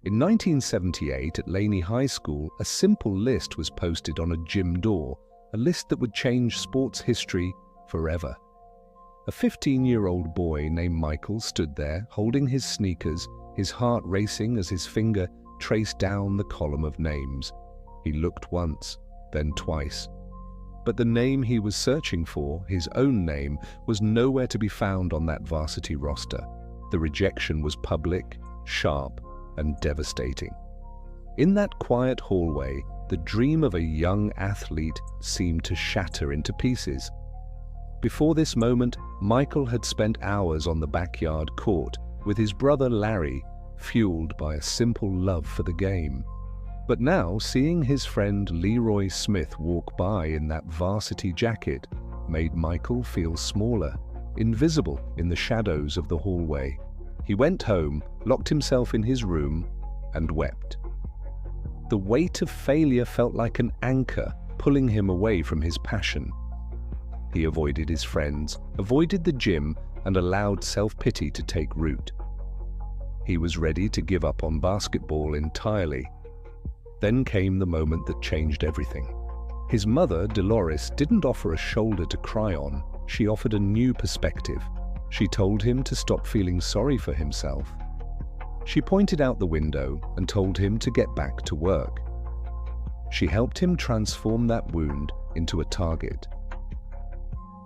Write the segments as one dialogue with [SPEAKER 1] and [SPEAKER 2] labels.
[SPEAKER 1] In 1978 at Laney High School, a simple list was posted on a gym door, a list that would change sports history forever. A 15-year-old boy named Michael stood there, holding his sneakers, his heart racing as his finger traced down the column of names. He looked once, then twice. But the name he was searching for, his own name, was nowhere to be found on that varsity roster. The rejection was public, sharp, and devastating. In that quiet hallway, the dream of a young athlete seemed to shatter into pieces. Before this moment, Michael had spent hours on the backyard court with his brother Larry, fueled by a simple love for the game. But now, seeing his friend Leroy Smith walk by in that varsity jacket made Michael feel smaller, invisible in the shadows of the hallway. He went home, locked himself in his room, and wept. The weight of failure felt like an anchor pulling him away from his passion. He avoided his friends, avoided the gym, and allowed self-pity to take root. He was ready to give up on basketball entirely. Then came the moment that changed everything. His mother, Dolores, didn't offer a shoulder to cry on. She offered a new perspective. She told him to stop feeling sorry for himself. She pointed out the window and told him to get back to work. She helped him transform that wound into a target.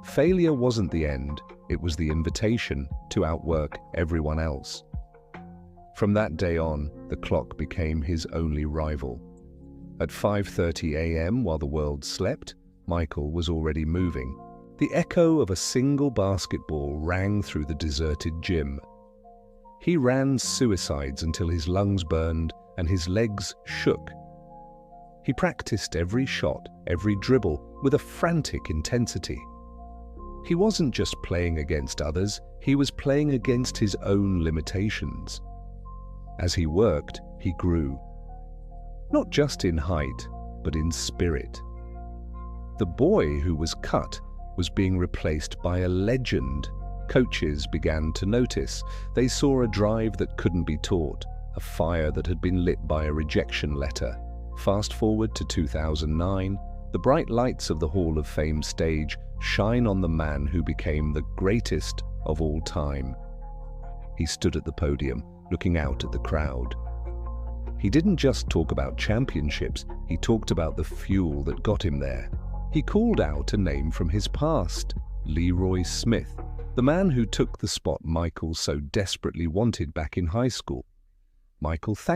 [SPEAKER 1] Failure wasn't the end, it was the invitation to outwork everyone else. From that day on, the clock became his only rival. At 5:30 a.m., while the world slept, Michael was already moving. The echo of a single basketball rang through the deserted gym. He ran suicides until his lungs burned and his legs shook. He practiced every shot, every dribble, with a frantic intensity. He wasn't just playing against others, he was playing against his own limitations. As he worked, he grew. Not just in height, but in spirit. The boy who was cut was being replaced by a legend. Coaches began to notice. They saw a drive that couldn't be taught, a fire that had been lit by a rejection letter. Fast forward to 2009, the bright lights of the Hall of Fame stage shine on the man who became the greatest of all time. He stood at the podium, looking out at the crowd. He didn't just talk about championships, he talked about the fuel that got him there. He called out a name from his past, Leroy Smith, the man who took the spot Michael so desperately wanted back in high school. Michael thanked